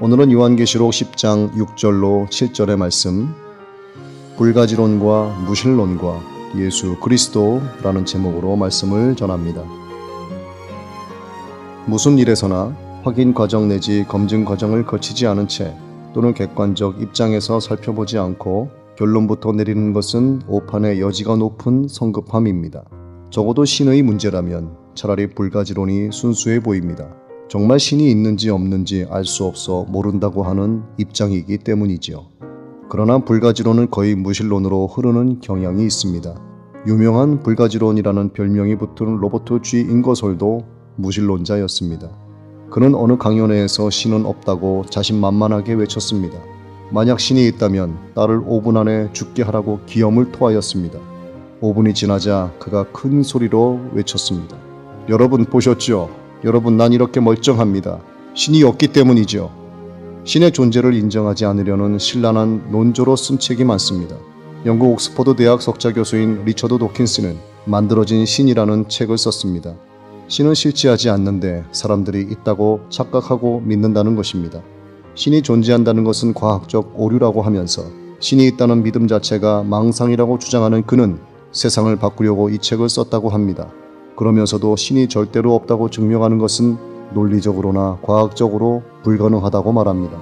오늘은 요한계시록 10장 6절로 7절의 말씀, 불가지론과 무신론과 예수 그리스도라는 제목으로 말씀을 전합니다. 무슨 일에서나 확인 과정 내지 검증 과정을 거치지 않은 채 또는 객관적 입장에서 살펴보지 않고 결론부터 내리는 것은 오판의 여지가 높은 성급함입니다. 적어도 신의 문제라면 차라리 불가지론이 순수해 보입니다. 정말 신이 있는지 없는지 알 수 없어 모른다고 하는 입장이기 때문이지요. 그러나 불가지론은 거의 무신론으로 흐르는 경향이 있습니다. 유명한 불가지론이라는 별명이 붙은 로버트 G. 잉거솔도 무신론자였습니다. 그는 어느 강연회에서 신은 없다고 자신만만하게 외쳤습니다. 만약 신이 있다면 딸을 5분 안에 죽게 하라고 기염을 토하였습니다. 5분이 지나자 그가 큰 소리로 외쳤습니다. 여러분 보셨죠? 여러분, 난 이렇게 멀쩡합니다. 신이 없기 때문이죠. 신의 존재를 인정하지 않으려는 신랄한 논조로 쓴 책이 많습니다. 영국 옥스퍼드 대학 석좌 교수인 리처드 도킨스는 만들어진 신이라는 책을 썼습니다. 신은 실체하지 않는데 사람들이 있다고 착각하고 믿는다는 것입니다. 신이 존재한다는 것은 과학적 오류라고 하면서 신이 있다는 믿음 자체가 망상이라고 주장하는 그는 세상을 바꾸려고 이 책을 썼다고 합니다. 그러면서도 신이 절대로 없다고 증명하는 것은 논리적으로나 과학적으로 불가능하다고 말합니다.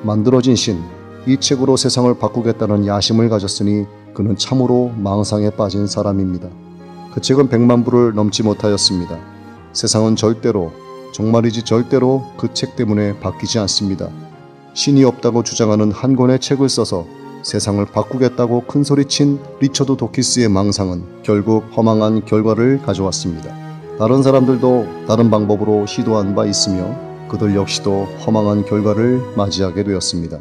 만들어진 신, 이 책으로 세상을 바꾸겠다는 야심을 가졌으니 그는 참으로 망상에 빠진 사람입니다. 그 책은 100만 부를 넘지 못하였습니다. 세상은 절대로, 정말이지 절대로 그 책 때문에 바뀌지 않습니다. 신이 없다고 주장하는 한 권의 책을 써서 세상을 바꾸겠다고 큰소리친 리처드 도키스의 망상은 결국 허망한 결과를 가져왔습니다. 다른 사람들도 다른 방법으로 시도한 바 있으며 그들 역시도 허망한 결과를 맞이하게 되었습니다.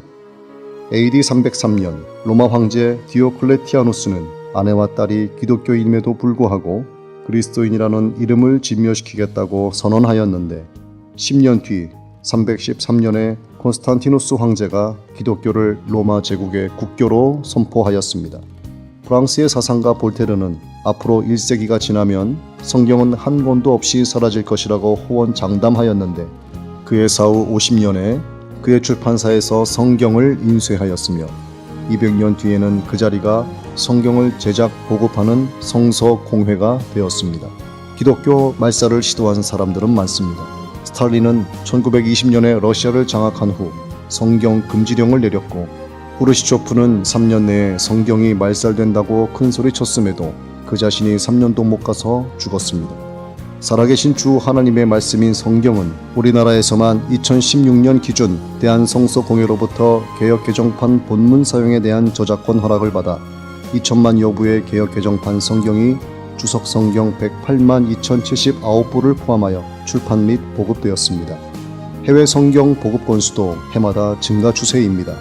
AD 303년 로마 황제 디오클레티아누스는 아내와 딸이 기독교인임에도 불구하고 그리스도인이라는 이름을 진묘시키겠다고 선언하였는데 10년 뒤 313년에 콘스탄티누스 황제가 기독교를 로마 제국의 국교로 선포하였습니다. 프랑스의 사상가 볼테르는 앞으로 1세기가 지나면 성경은 한 권도 없이 사라질 것이라고 호언장담하였는데 그의 사후 50년에 그의 출판사에서 성경을 인쇄하였으며 200년 뒤에는 그 자리가 성경을 제작 보급하는 성서공회가 되었습니다. 기독교 말살을 시도한 사람들은 많습니다. 스탈린은 1920년에 러시아를 장악한 후 성경 금지령을 내렸고 후르시초프는 3년 내에 성경이 말살된다고 큰소리쳤음에도 그 자신이 3년도 못 가서 죽었습니다. 살아계신 주 하나님의 말씀인 성경은 우리나라에서만 2016년 기준 대한성서공회로부터 개역개정판 본문 사용에 대한 저작권 허락을 받아 2천만 여부의 개역개정판 성경이 주석성경 108만 2079부를 포함하여 출판 및 보급되었습니다. 해외 성경 보급 건수도 해마다 증가 추세입니다.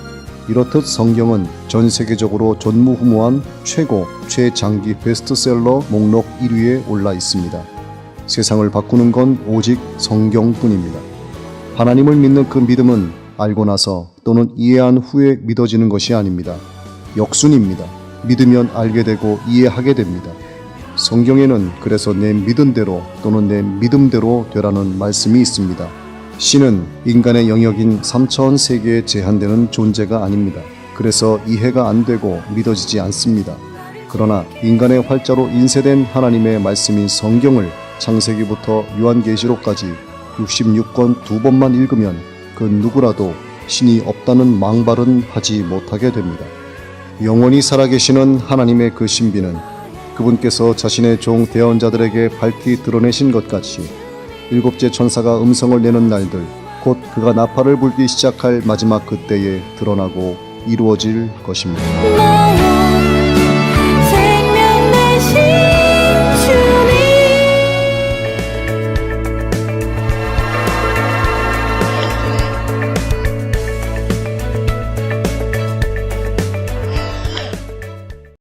이렇듯 성경은 전 세계적으로 전무후무한 최고, 최장기 베스트셀러 목록 1위에 올라 있습니다. 세상을 바꾸는 건 오직 성경뿐입니다. 하나님을 믿는 그 믿음은 알고 나서 또는 이해한 후에 믿어지는 것이 아닙니다. 역순입니다. 믿으면 알게 되고 이해하게 됩니다. 성경에는 그래서 내 믿음대로 또는 내 믿음대로 되라는 말씀이 있습니다. 신은 인간의 영역인 3차원 세계에 제한되는 존재가 아닙니다. 그래서 이해가 안 되고 믿어지지 않습니다. 그러나 인간의 활자로 인쇄된 하나님의 말씀인 성경을 창세기부터 요한계시록까지 66권 2번만 읽으면 그 누구라도 신이 없다는 망발은 하지 못하게 됩니다. 영원히 살아계시는 하나님의 그 신비는 그분께서 자신의 종 대언자들에게 밝히 드러내신 것 같이 일곱째 천사가 음성을 내는 날들, 곧 그가 나팔을 불기 시작할 마지막 그때에 드러나고 이루어질 것입니다.